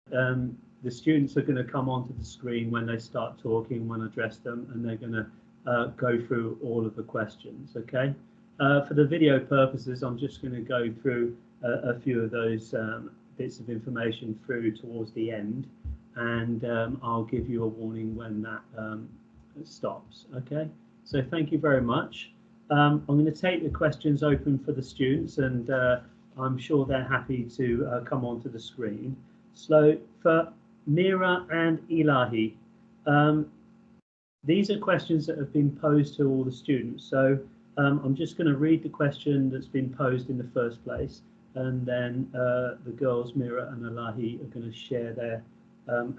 The students are going to come onto the screen when they start talking, when I address them, and they're going to go through all of the questions, okay? For the video purposes, I'm just going to go through a few of those bits of information through towards the end, and I'll give you a warning when that stops, okay? So thank you very much. I'm going to take the questions open for the students, and I'm sure they're happy to come onto the screen. So for Mira and Ilahi, these are questions that have been posed to all the students. So I'm just going to read the question that's been posed in the first place, and then the girls, Mira and Ilahi, are going to share their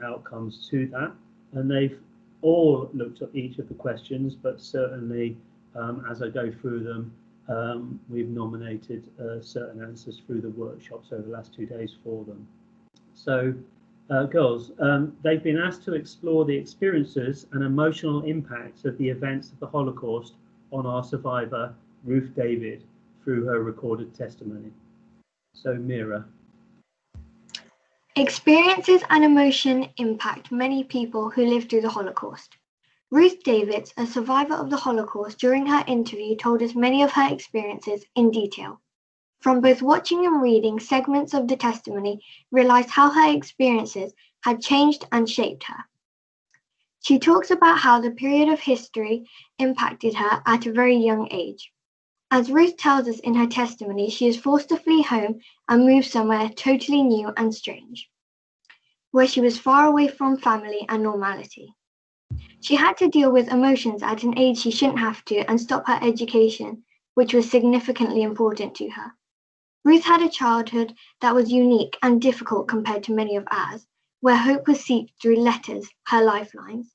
outcomes to that. And they've all looked at each of the questions, but certainly as I go through them, we've nominated certain answers through the workshops over the last 2 days for them. So girls, they've been asked to explore the experiences and emotional impacts of the events of the Holocaust on our survivor, Ruth David, through her recorded testimony. So Mira. Experiences and emotion impact many people who lived through the Holocaust. Ruth Davids, a survivor of the Holocaust, during her interview told us many of her experiences in detail. From both watching and reading segments of the testimony, realized how her experiences had changed and shaped her. She talks about how the period of history impacted her at a very young age. As Ruth tells us in her testimony, she is forced to flee home and move somewhere totally new and strange, where she was far away from family and normality. She had to deal with emotions at an age she shouldn't have to and stop her education, which was significantly important to her. Ruth had a childhood that was unique and difficult compared to many of ours, where hope was sought through letters, her lifelines.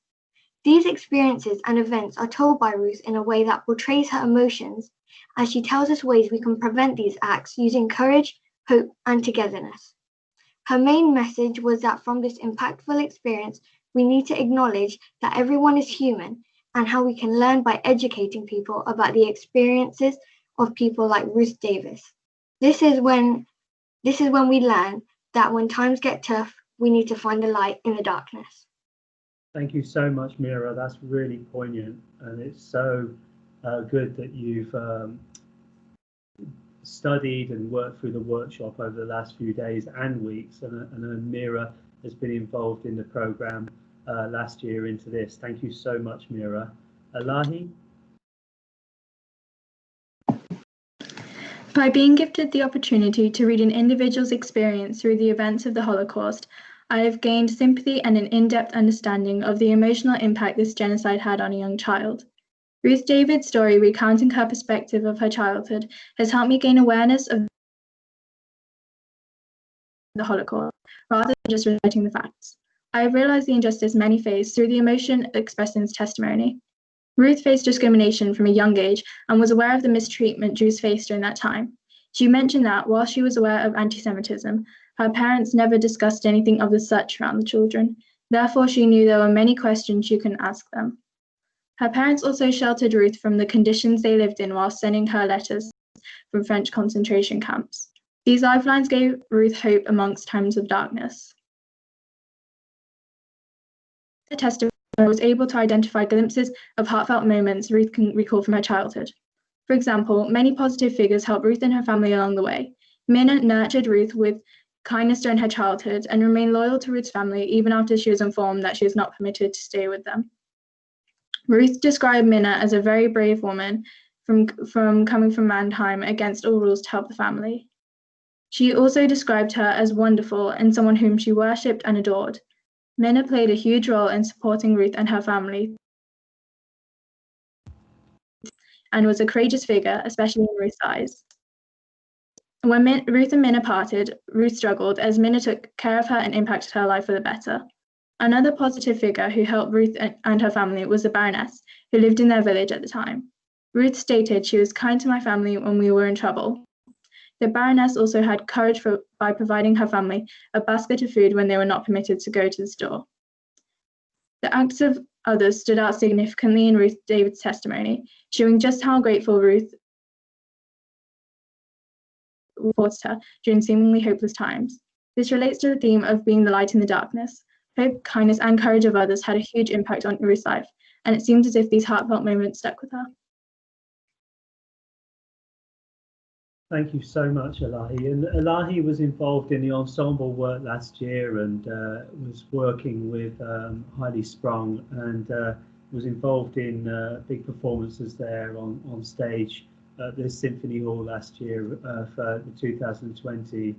These experiences and events are told by Ruth in a way that portrays her emotions, as she tells us ways we can prevent these acts using courage, hope, and togetherness. Her main message was that from this impactful experience, we need to acknowledge that everyone is human and how we can learn by educating people about the experiences of people like Ruth Davis. This is when we learn that when times get tough, we need to find a light in the darkness. Thank you so much, Mira. That's really poignant, and it's so good that you've studied and worked through the workshop over the last few days and weeks, and Mira has been involved in the program last year into this. Thank you so much, Mira. Ilahi? By being gifted the opportunity to read an individual's experience through the events of the Holocaust, I have gained sympathy and an in-depth understanding of the emotional impact this genocide had on a young child. Ruth David's story, recounting her perspective of her childhood, has helped me gain awareness of the Holocaust, rather than just reciting the facts. I have realized the injustice many faced through the emotion expressed in this testimony. Ruth faced discrimination from a young age and was aware of the mistreatment Jews faced during that time. She mentioned that, while she was aware of anti-Semitism, her parents never discussed anything of the such around the children. Therefore, she knew there were many questions she couldn't ask them. Her parents also sheltered Ruth from the conditions they lived in while sending her letters from French concentration camps. These lifelines gave Ruth hope amongst times of darkness. The testimony was able to identify glimpses of heartfelt moments Ruth can recall from her childhood. For example, many positive figures helped Ruth and her family along the way. Minna nurtured Ruth with kindness during her childhood and remained loyal to Ruth's family even after she was informed that she was not permitted to stay with them. Ruth described Minna as a very brave woman from coming from Mannheim against all rules to help the family. She also described her as wonderful and someone whom she worshipped and adored. Minna played a huge role in supporting Ruth and her family and was a courageous figure, especially in Ruth's eyes. When Ruth and Minna parted, Ruth struggled as Minna took care of her and impacted her life for the better. Another positive figure who helped Ruth and her family was the Baroness, who lived in their village at the time. Ruth stated she was kind to my family when we were in trouble. The Baroness also had courage by providing her family a basket of food when they were not permitted to go to the store. The acts of others stood out significantly in Ruth David's testimony, showing just how grateful Ruth was to her during seemingly hopeless times. This relates to the theme of being the light in the darkness. Hope, kindness, and courage of others had a huge impact on Ruth's life, and it seems as if these heartfelt moments stuck with her. Thank you so much, Elahi. And Elahi was involved in the ensemble work last year and was working with Highly Sprung and was involved in big performances there on stage at the Symphony Hall last year for the 2020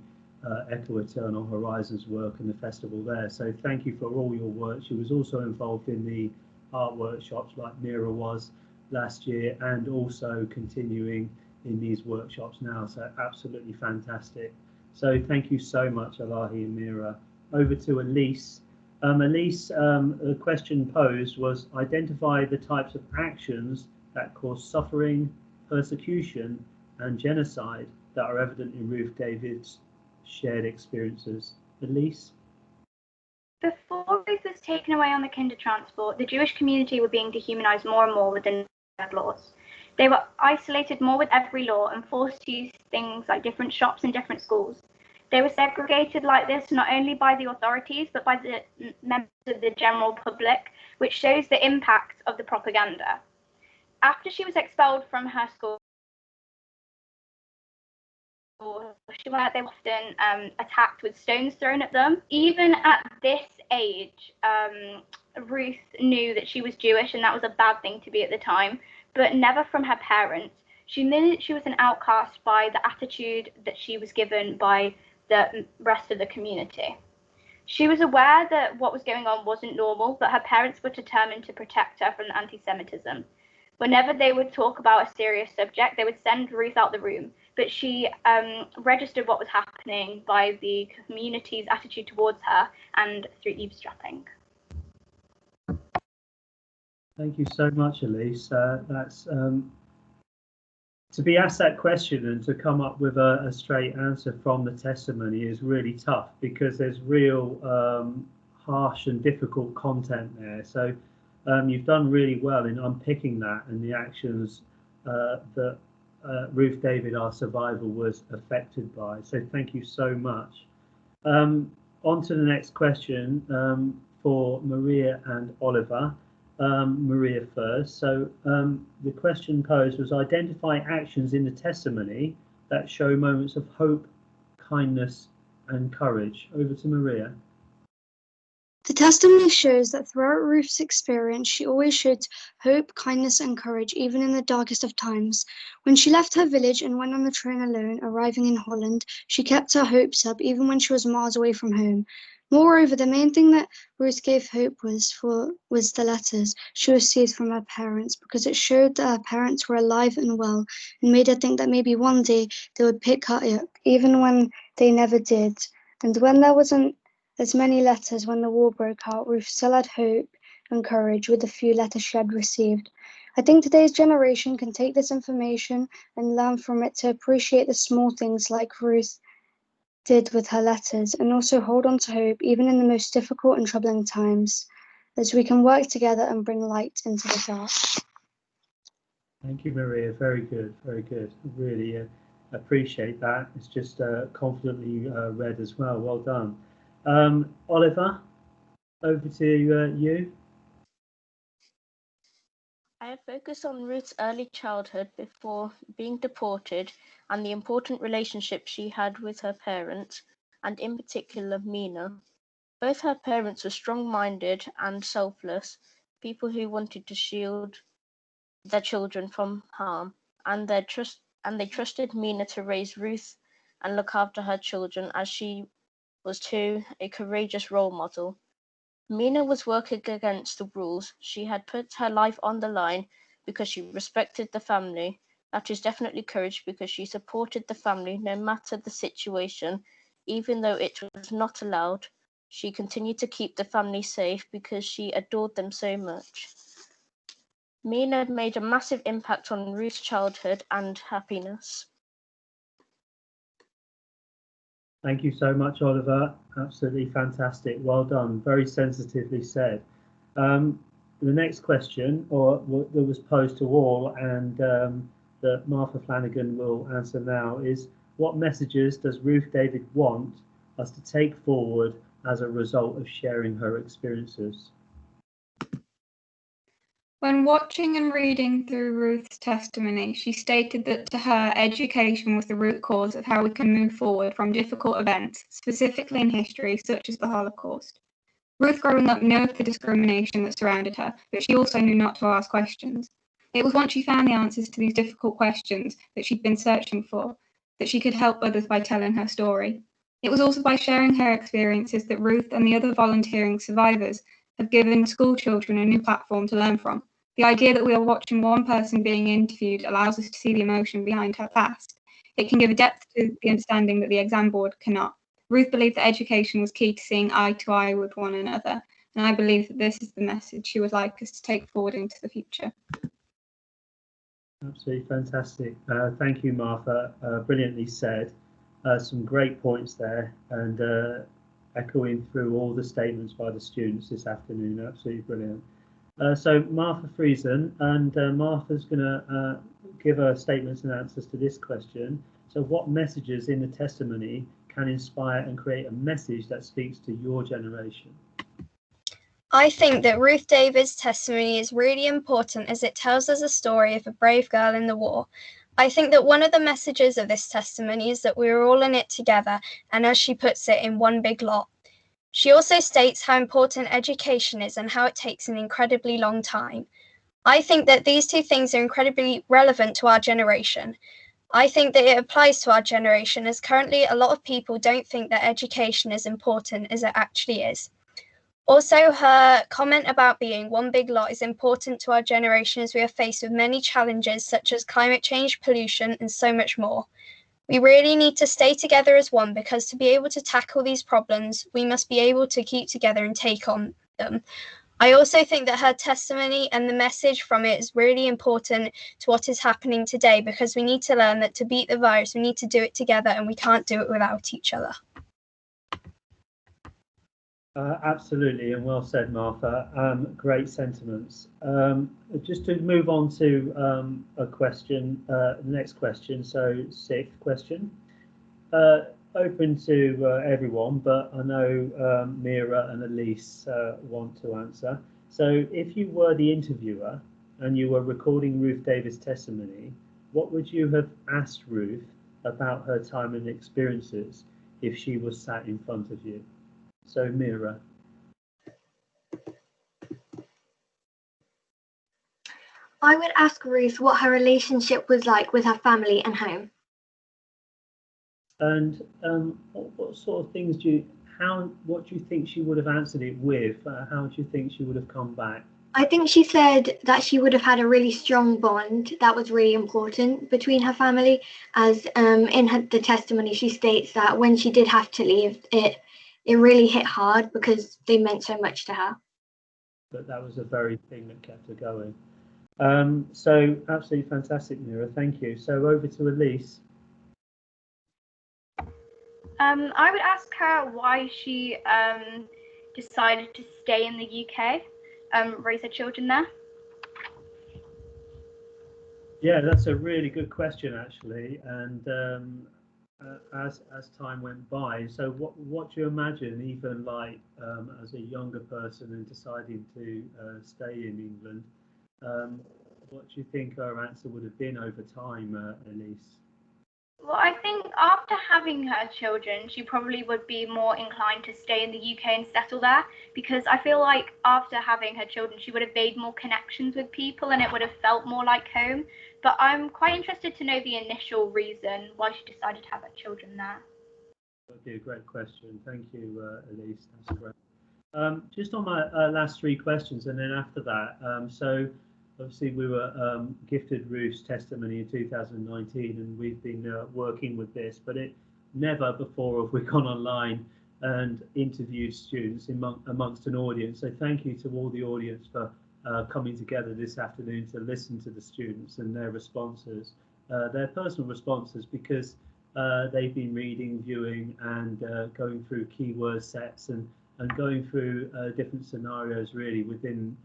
Echo Eternal Horizons work and the festival there. So thank you for all your work. She was also involved in the art workshops like Mira was last year and also continuing in these workshops now, so absolutely fantastic. So thank you so much, Elahi and Mira. Over to Elise. Elise, the question posed was identify the types of actions that cause suffering, persecution and genocide that are evident in Ruth David's shared experiences. Elise? Before Ruth was taken away on the kinder transport, the Jewish community were being dehumanized more and more within laws. They were isolated more with every law and forced to use things like different shops and different schools. They were segregated like this not only by the authorities, but by the members of the general public, which shows the impact of the propaganda. After she was expelled from her school, they were often attacked with stones thrown at them. Even at this age, Ruth knew that she was Jewish and that was a bad thing to be at the time, but never from her parents. She knew that she was an outcast by the attitude that she was given by the rest of the community. She was aware that what was going on wasn't normal, but her parents were determined to protect her from anti-Semitism. Whenever they would talk about a serious subject, they would send Ruth out the room, but she registered what was happening by the community's attitude towards her and through eavesdropping. Thank you so much, Elise. That's to be asked that question and to come up with a straight answer from the testimony is really tough because there's real harsh and difficult content there. So you've done really well in unpicking that and the actions that Ruth David, our survivor, was affected by. So thank you so much. On to the next question for Maria and Oliver. Maria first. So the question posed was identify actions in the testimony that show moments of hope, kindness and courage. Over to Maria. The testimony shows that throughout Ruth's experience, she always showed hope, kindness, and courage, even in the darkest of times. When she left her village and went on the train alone, arriving in Holland, she kept her hopes up, even when she was miles away from home. Moreover, the main thing that Ruth gave hope was the letters she received from her parents, because it showed that her parents were alive and well, and made her think that maybe one day they would pick her up, even when they never did. And when there wasn't as many letters when the war broke out, Ruth still had hope and courage with the few letters she had received. I think today's generation can take this information and learn from it to appreciate the small things like Ruth did with her letters, and also hold on to hope even in the most difficult and troubling times, as we can work together and bring light into the dark. Thank you, Maria. Very good, very good. Really appreciate that. It's just confidently read as well. Well done. Oliver, over to you. I have focused on Ruth's early childhood before being deported and the important relationship she had with her parents, and in particular Mina. Both her parents were strong-minded and selfless, people who wanted to shield their children from harm, and they trusted Mina to raise Ruth and look after her children as she was too a courageous role model. Mina was working against the rules. She had put her life on the line because she respected the family. That is definitely courage, because she supported the family no matter the situation, even though it was not allowed. She continued to keep the family safe because she adored them so much. Mina made a massive impact on Ruth's childhood and happiness. Thank you so much, Oliver. Absolutely fantastic. Well done. Very sensitively said. The next question, that was posed to all, and that Martha Flanagan will answer now, is what messages does Ruth David want us to take forward as a result of sharing her experiences? When watching and reading through Ruth's testimony, she stated that to her, education was the root cause of how we can move forward from difficult events, specifically in history, such as the Holocaust. Ruth, growing up, knew of the discrimination that surrounded her, but she also knew not to ask questions. It was once she found the answers to these difficult questions that she'd been searching for, that she could help others by telling her story. It was also by sharing her experiences that Ruth and the other volunteering survivors have given school children a new platform to learn from. The idea that we are watching one person being interviewed allows us to see the emotion behind her past. It can give a depth to the understanding that the exam board cannot. Ruth believed that education was key to seeing eye to eye with one another, and I believe that this is the message she would like us to take forward into the future. Absolutely fantastic. Thank you, Martha. Brilliantly said. Some great points there, and echoing through all the statements by the students this afternoon. Absolutely brilliant. So Martha Friesen, and Martha's going to give her statements and answers to this question. So what messages in the testimony can inspire and create a message that speaks to your generation? I think that Ruth David's testimony is really important as it tells us a story of a brave girl in the war. I think that one of the messages of this testimony is that we are all in it together, and as she puts it, in one big lot. She also states how important education is and how it takes an incredibly long time. I think that these two things are incredibly relevant to our generation. I think that it applies to our generation as currently a lot of people don't think that education is important as it actually is. Also, her comment about being one big lot is important to our generation as we are faced with many challenges such as climate change, pollution, and so much more. We really need to stay together as one because to be able to tackle these problems, we must be able to keep together and take on them. I also think that her testimony and the message from it is really important to what is happening today because we need to learn that to beat the virus, we need to do it together and we can't do it without each other. Absolutely, and well said, Martha. Great sentiments. Just to move on to a question, next question, so sixth question. Open to everyone, but I know Mira and Elise want to answer. So if you were the interviewer and you were recording Ruth David's testimony, what would you have asked Ruth about her time and experiences if she was sat in front of you? So Mira. I would ask Ruth what her relationship was like with her family and home. And what sort of things what do you think she would have answered it with? How do you think she would have come back? I think she said that she would have had a really strong bond that was really important between her family, as in the testimony she states that when she did have to leave, it really hit hard because they meant so much to her. But that was the very thing that kept her going. So absolutely fantastic, Mira. Thank you. So over to Elise. I would ask her why she decided to stay in the UK, raise her children there. Yeah, that's a really good question, actually. And as time went by, so what do you imagine, even like as a younger person and deciding to stay in England, what do you think her answer would have been over time, Elise? Well, I think after having her children, she probably would be more inclined to stay in the UK and settle there, because I feel like after having her children, she would have made more connections with people and it would have felt more like home. But I'm quite interested to know the initial reason why she decided to have her children there. That'd be a great question. Thank you, Elise. That's great. Just on my last three questions, and then after that, so obviously we were gifted Ruth's testimony in 2019, and we've been working with this, but it never before have we gone online and interviewed students amongst an audience. So thank you to all the audience for coming together this afternoon to listen to the students and their responses, their personal responses, because they've been reading, viewing, and going through keyword sets and going through different scenarios really within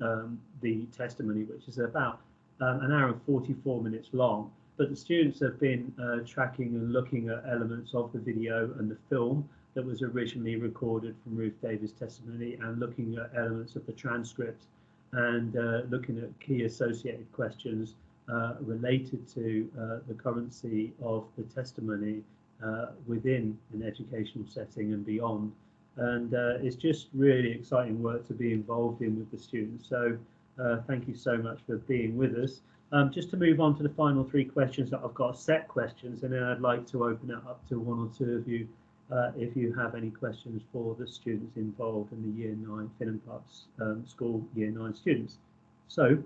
the testimony, which is about an hour and 44 minutes long. But the students have been tracking and looking at elements of the video and the film that was originally recorded from Ruth Davis' testimony, and looking at elements of the transcript and looking at key associated questions related to the currency of the testimony within an educational setting and beyond. And it's just really exciting work to be involved in with the students. So thank you so much for being with us. Just to move on to the final three questions that I've got set questions, and then I'd like to open it up to one or two of you if you have any questions for the students involved in the Year 9 Finham Park School Year 9 students. So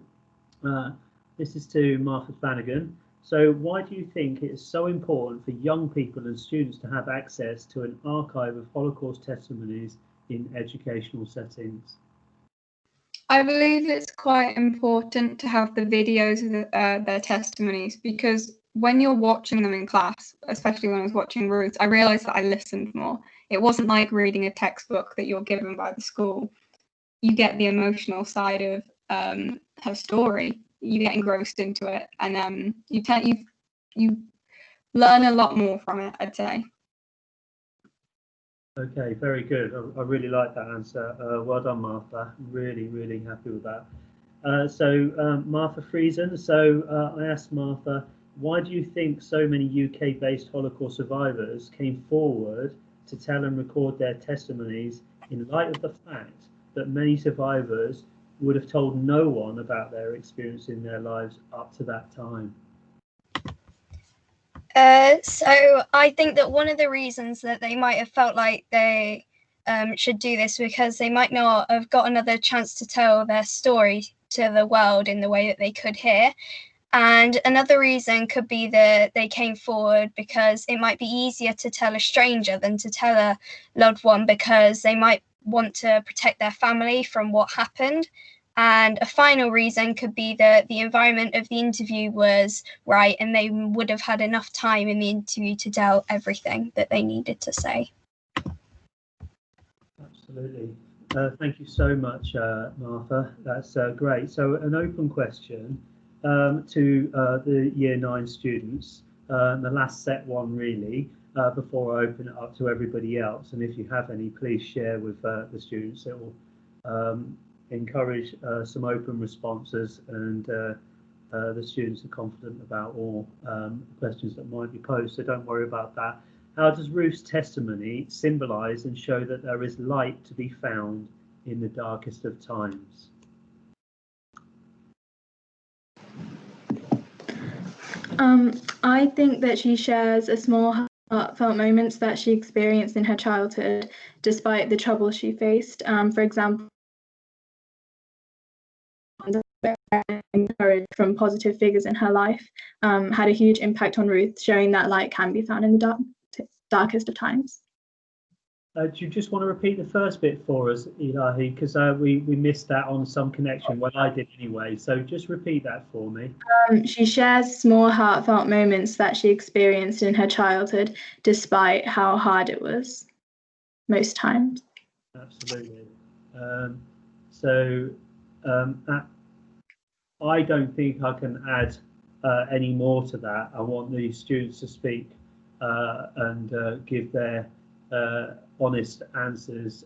this is to Martha Flanagan. So why do you think it is so important for young people and students to have access to an archive of Holocaust testimonies in educational settings? I believe it's quite important to have the videos of their testimonies, because when you're watching them in class, especially when I was watching Ruth, I realised that I listened more. It wasn't like reading a textbook that you're given by the school. You get the emotional side of her story. You get engrossed into it, and you learn a lot more from it, I'd say. Okay, very good. I really like that answer. Well done, Martha. Really, really happy with that. Martha Friesen. So I asked Martha, why do you think so many UK-based Holocaust survivors came forward to tell and record their testimonies in light of the fact that many survivors would have told no one about their experience in their lives up to that time? So I think that one of the reasons that they might have felt like they should do this because they might not have got another chance to tell their story to the world in the way that they could here. And another reason could be that they came forward because it might be easier to tell a stranger than to tell a loved one, because they might want to protect their family from what happened. And a final reason could be that the environment of the interview was right and they would have had enough time in the interview to tell everything that they needed to say. Absolutely. Thank you so much, Martha. That's great. So an open question to the Year 9 students, the last set one really, before I open it up to everybody else. And if you have any, please share with the students. It will encourage some open responses, and the students are confident about all questions that might be posed, so don't worry about that. How does Ruth's testimony symbolise and show that there is light to be found in the darkest of times? I think that she shares a small heartfelt moments that she experienced in her childhood, despite the troubles she faced. For example, encouraged from positive figures in her life had a huge impact on Ruth, showing that light can be found in the darkest of times. Do you just want to repeat the first bit for us, Ilahi? Because we missed that on some connection. Well, I did anyway. So just repeat that for me. She shares small heartfelt moments that she experienced in her childhood, despite how hard it was most times. Absolutely. I don't think I can add any more to that. I want the students to speak and give their honest answers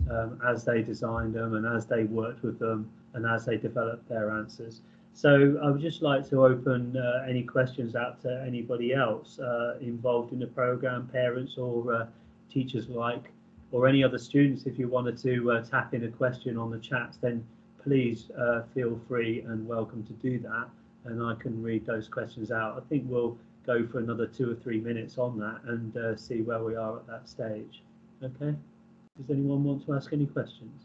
as they designed them and as they worked with them and as they developed their answers. So I would just like to open any questions out to anybody else involved in the programme, parents or teachers alike, or any other students. If you wanted to tap in a question on the chats, then please feel free and welcome to do that, and I can read those questions out. I think we'll go for another 2 or 3 minutes on that and see where we are at that stage. Okay, does anyone want to ask any questions?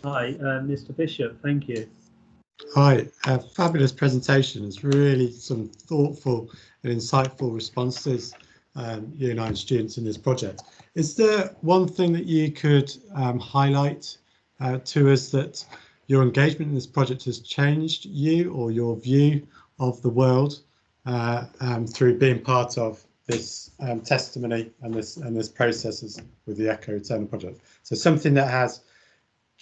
Hi, Mr. Bishop, thank you. Hi, fabulous presentations, really some thoughtful and insightful responses, Year 9 students in this project. Is there one thing that you could highlight to us that your engagement in this project has changed you or your view of the world through being part of this testimony and this processes with the Echo Eternal project? So something that has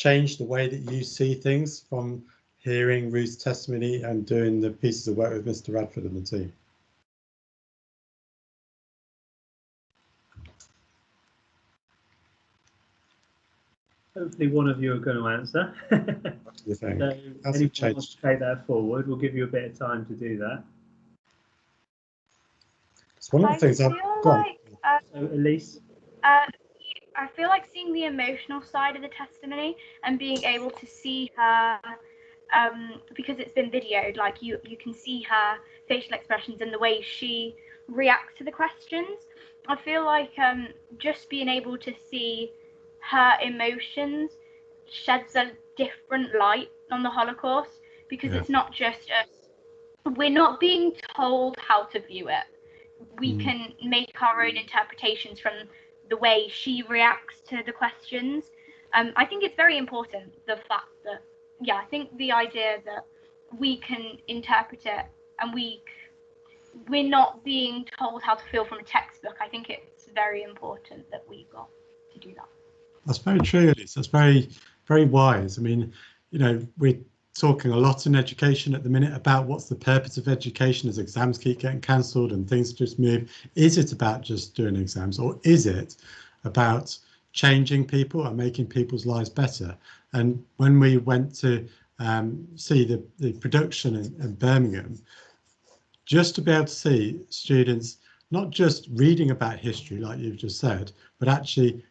changed the way that you see things from hearing Ruth's testimony and doing the pieces of work with Mr. Radford and the team? Hopefully one of you are going to answer. You think? So How's anyone it changed? wants to take that forward, we'll give you a bit of time to do that. It's one of the things I've got. So Elise? I feel like seeing the emotional side of the testimony and being able to see her, because it's been videoed, like you can see her facial expressions and the way she reacts to the questions. I feel like just being able to see her emotions sheds a different light on the Holocaust, because it's not just us. We're not being told how to view it. We can make our own interpretations from the way she reacts to the questions. I think it's very important, the fact that, I think the idea that we can interpret it and we're not being told how to feel from a textbook. I think it's very important that we got to do that. That's very true, Elise. That's very, very wise. I mean, you know, we're talking a lot in education at the minute about what's the purpose of education as exams keep getting cancelled and things just move. Is it about just doing exams, or is it about changing people and making people's lives better? And when we went to see the production in Birmingham, just to be able to see students not just reading about history like you've just said, but actually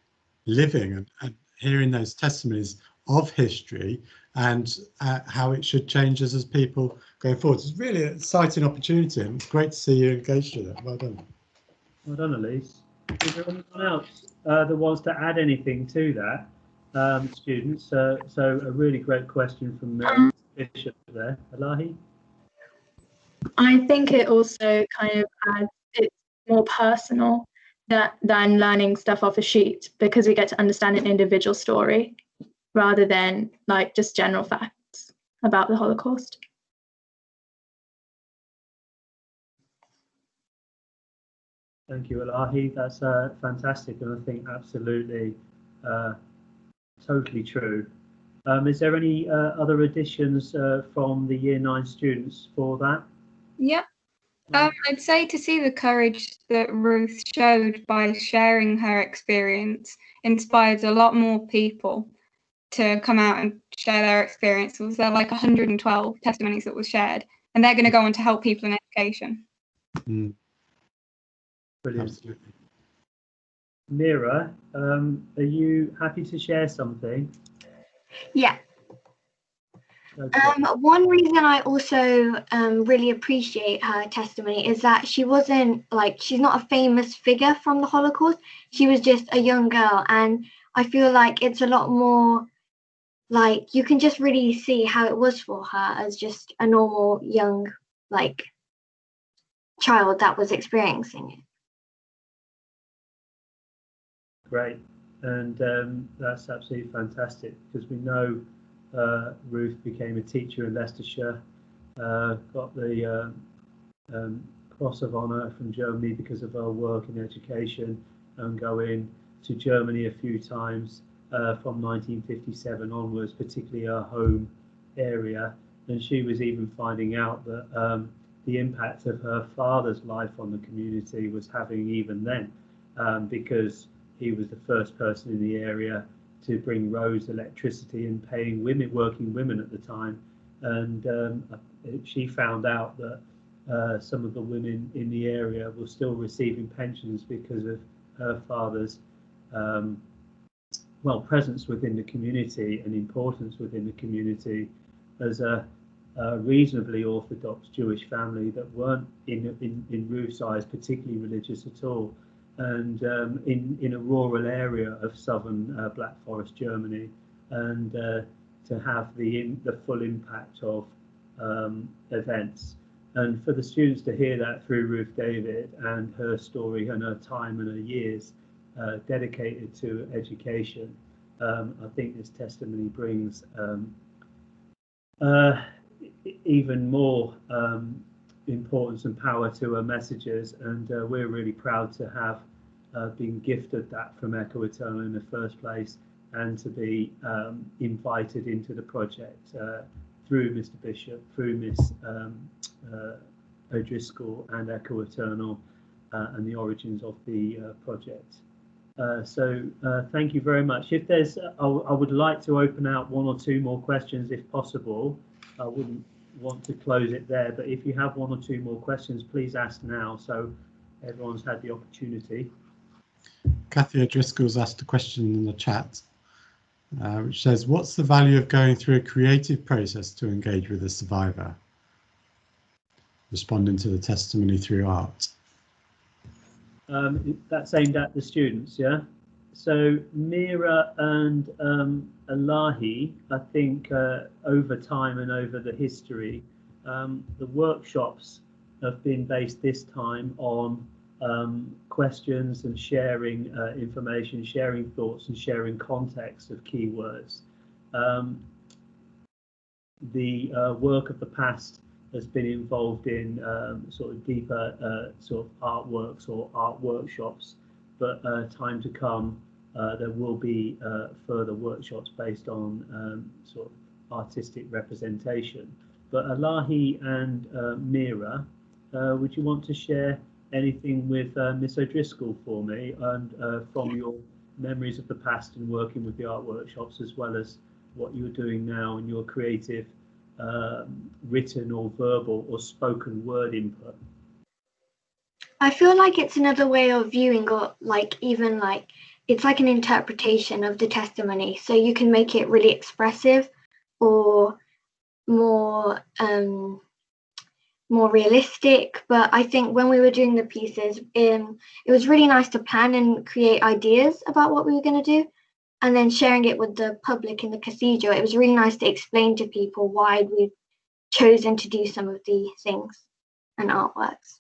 living and hearing those testimonies of history and how it should change us as people going forward. It's really an exciting opportunity, and it's great to see you engaged with it. Well done. Well done, Elise. Is there anyone else that wants to add anything to that, students? So a really great question from Bishop there. Elahi? I think it also kind of adds, it's more personal than learning stuff off a sheet, because we get to understand an individual story rather than like just general facts about the Holocaust. Thank you, Elahi. That's fantastic, and I think absolutely totally true. Is there any other additions from the Year 9 students for that? Yeah. I'd say to see the courage that Ruth showed by sharing her experience inspires a lot more people to come out and share their experiences. There are like 112 testimonies that were shared, and they're going to go on to help people in education. Brilliant. Absolutely. Mira, are you happy to share something? Yeah. Okay. One reason I also really appreciate her testimony is that she wasn't like, she's not a famous figure from the Holocaust. She was just a young girl, and I feel like it's a lot more like you can just really see how it was for her as just a normal young like child that was experiencing it. Great, and that's absolutely fantastic, because we know Ruth became a teacher in Leicestershire, got the Cross of Honour from Germany because of her work in education, and going to Germany a few times from 1957 onwards, particularly her home area. And she was even finding out that the impact of her father's life on the community was having even then, because he was the first person in the area to bring roads, electricity, and paying women, working women at the time. And she found out that some of the women in the area were still receiving pensions because of her father's presence within the community and importance within the community as a reasonably Orthodox Jewish family that weren't in Ruth's eyes particularly religious at all, and in a rural area of southern Black Forest, Germany, and to have the full impact of events. And for the students to hear that through Ruth David and her story and her time and her years dedicated to education, I think this testimony brings even more importance and power to her messages, and we're really proud to have been gifted that from Echo Eternal in the first place, and to be invited into the project through Mr. Bishop, through Miss O'Driscoll and Echo Eternal and the origins of the project. So thank you very much. If there's, I would like to open out one or two more questions if possible. I wouldn't want to close it there, but if you have one or two more questions, please ask now, so everyone's had the opportunity. Kathy O'Driscoll's asked a question in the chat, which says, what's the value of going through a creative process to engage with a survivor? Responding to the testimony through art. That's aimed at the students, yeah? So Mira and Elahi, I think over time and over the history, the workshops have been based this time on questions and sharing information, sharing thoughts and sharing context of keywords. The work of the past has been involved in sort of deeper sort of artworks or art workshops, but time to come there will be further workshops based on sort of artistic representation. But Elahi and Mira, would you want to share anything with Miss O'Driscoll for me, and from your memories of the past and working with the art workshops, as well as what you're doing now and your creative written or verbal or spoken word input? I feel like it's another way of viewing, or like even like it's like an interpretation of the testimony, so you can make it really expressive or more more realistic. But I think when we were doing the pieces, it was really nice to plan and create ideas about what we were going to do, and then sharing it with the public in the cathedral. It was really nice to explain to people why we'd chosen to do some of the things and artworks.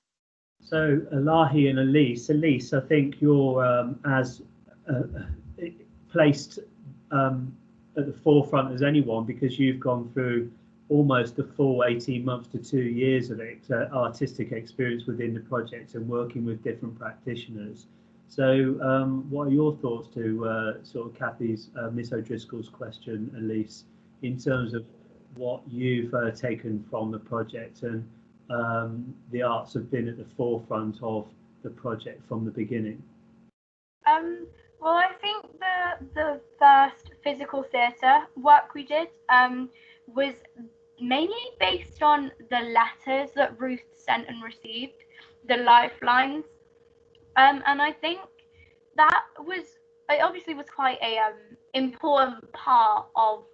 So Elahi and Elise, I think you're as placed at the forefront as anyone, because you've gone through almost the full 18 months to 2 years of artistic experience within the project and working with different practitioners. So what are your thoughts to sort of Kathy's, Miss O'Driscoll's question, Elise, in terms of what you've taken from the project, and the arts have been at the forefront of the project from the beginning? Well, I think the first physical theatre work we did was mainly based on the letters that Ruth sent and received, the lifelines, and I think that was, it obviously was quite a important part of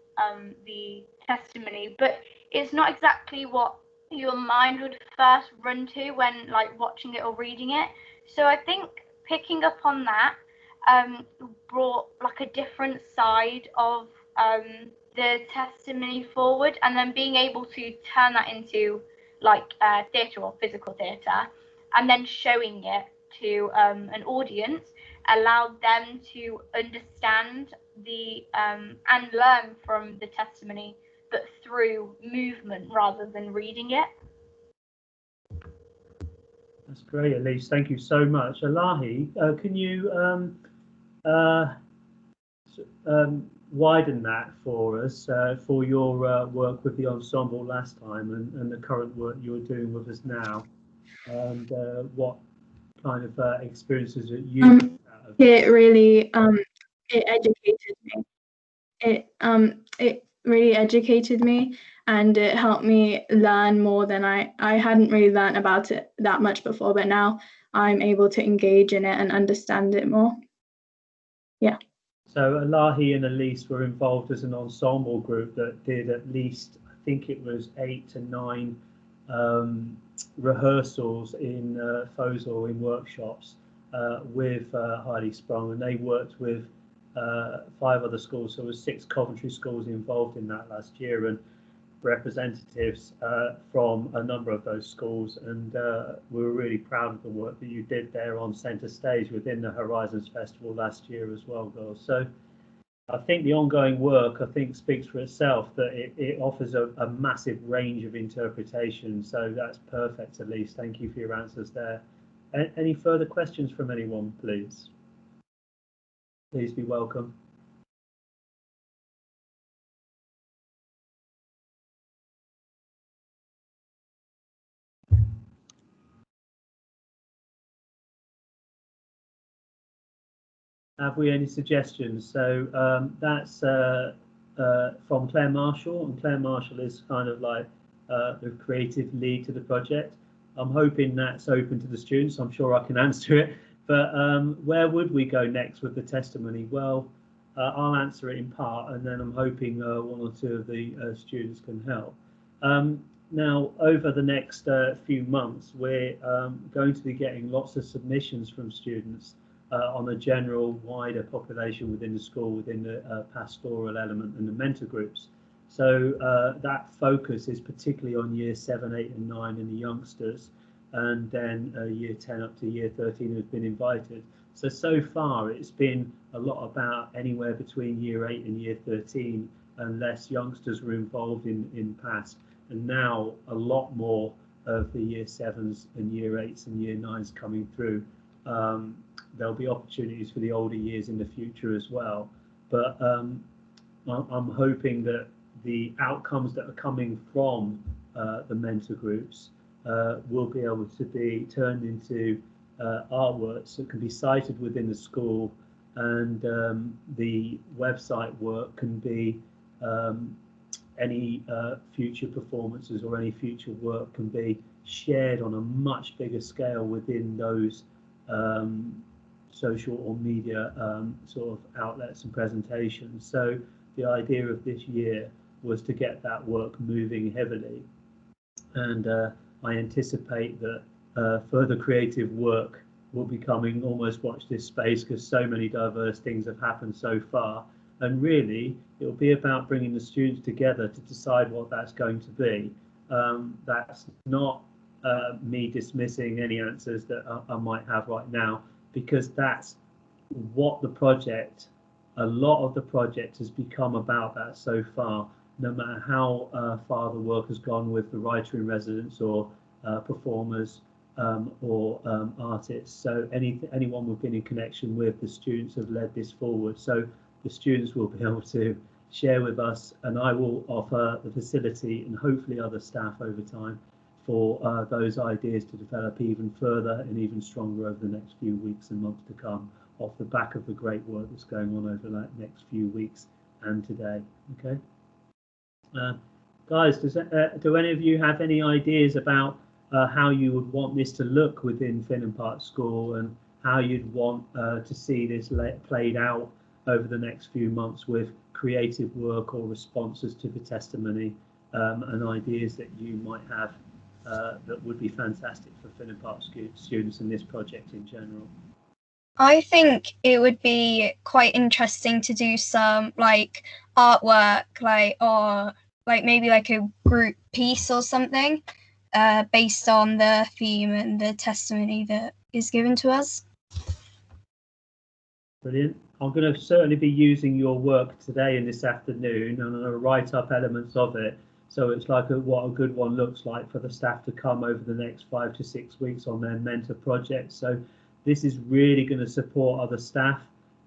the testimony, but it's not exactly what your mind would first run to when like watching it or reading it. So I think picking up on that brought like a different side of the testimony forward, and then being able to turn that into like theatre or physical theatre, and then showing it to an audience allowed them to understand the and learn from the testimony, but through movement rather than reading it. That's great, Elise. Thank you so much. Elahi, can you widen that for us, for your work with the ensemble last time and the current work you're doing with us now, and what kind of experiences that you it really it educated me. It really educated me, and it helped me learn more than I hadn't really learned about it that much before, but now I'm able to engage in it and understand it more. Yeah. So Elahi and Elise were involved as an ensemble group that did at least, I think it was 8 to 9 rehearsals in Fosel in workshops with Heidi Sprung, and they worked with 5 other schools. So there was 6 Coventry schools involved in that last year, and representatives from a number of those schools, and we were really proud of the work that you did there on centre stage within the Horizons Festival last year as well, girls. So I think the ongoing work, I think, speaks for itself, that it offers a massive range of interpretation. So that's perfect, Elise. Thank you for your answers there. Any further questions from anyone, please? Please be welcome. Have we any suggestions? So that's from Claire Marshall, and Claire Marshall is kind of like the creative lead to the project. I'm hoping that's open to the students. I'm sure I can answer it. But where would we go next with the testimony? Well, I'll answer it in part, and then I'm hoping one or two of the students can help. Now, over the next few months, we're going to be getting lots of submissions from students on a general wider population within the school, within the pastoral element and the mentor groups. So that focus is particularly on year 7, 8 and 9 and the youngsters, and then year 10 up to year 13 who've been invited. So far it's been a lot about anywhere between year 8 and year 13, unless youngsters were involved in past. And now a lot more of the year 7s and year 8s and year 9s coming through. There'll be opportunities for the older years in the future as well. But I'm hoping that the outcomes that are coming from the mentor groups will be able to be turned into artworks that can be cited within the school, and the website work can be any future performances or any future work can be shared on a much bigger scale within those social or media sort of outlets and presentations. So the idea of this year was to get that work moving heavily, and I anticipate that further creative work will be coming. Almost watch this space, because so many diverse things have happened so far, and really it'll be about bringing the students together to decide what that's going to be. That's not me dismissing any answers that I might have right now, because that's what the project, a lot of the project has become about that so far, no matter how far the work has gone with the writer in residence or performers or artists. So anyone we've been in connection with, the students have led this forward. So the students will be able to share with us, and I will offer the facility and hopefully other staff over time for those ideas to develop even further and even stronger over the next few weeks and months to come, off the back of the great work that's going on over the next few weeks and today. Okay, guys, do any of you have any ideas about how you would want this to look within Finham Park School, and how you'd want to see this played out over the next few months with creative work or responses to the testimony, and ideas that you might have that would be fantastic for Finham Park students and this project in general? I think it would be quite interesting to do some like artwork, or maybe like a group piece or something, based on the theme and the testimony that is given to us. Brilliant. I'm going to certainly be using your work today and this afternoon, and I'm going to write up elements of it. So it's like what a good one looks like for the staff to come over the next 5 to 6 weeks on their mentor project. So this is really going to support other staff,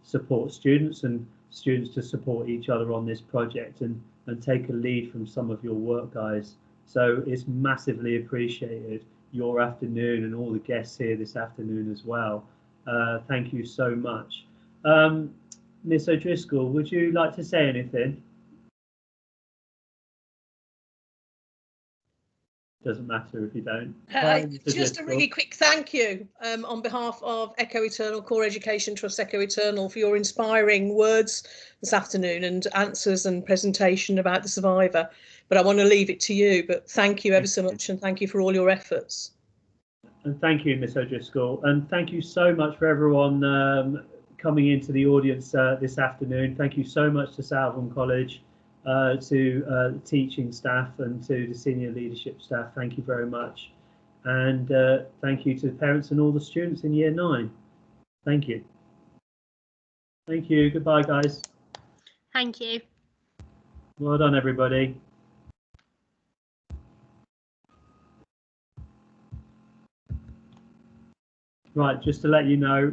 support students, and students to support each other on this project, and take a lead from some of your work, guys. So it's massively appreciated, your afternoon, and all the guests here this afternoon as well. Thank you so much. Miss O'Driscoll, would you like to say anything? Doesn't matter if you don't. Just a really quick thank you on behalf of Echo Eternal Core Education Trust Echo Eternal for your inspiring words this afternoon and answers and presentation about the survivor. But I want to leave it to you. But thank you ever so much, and thank you for all your efforts. And thank you, Miss O'Driscoll, and thank you so much for everyone coming into the audience this afternoon. Thank you so much to Southern College, to the teaching staff, and to the senior leadership staff. Thank you very much. And thank you to the parents and all the students in year 9. Thank you. Thank you. Goodbye, guys. Thank you. Well done, everybody. Right, just to let you know,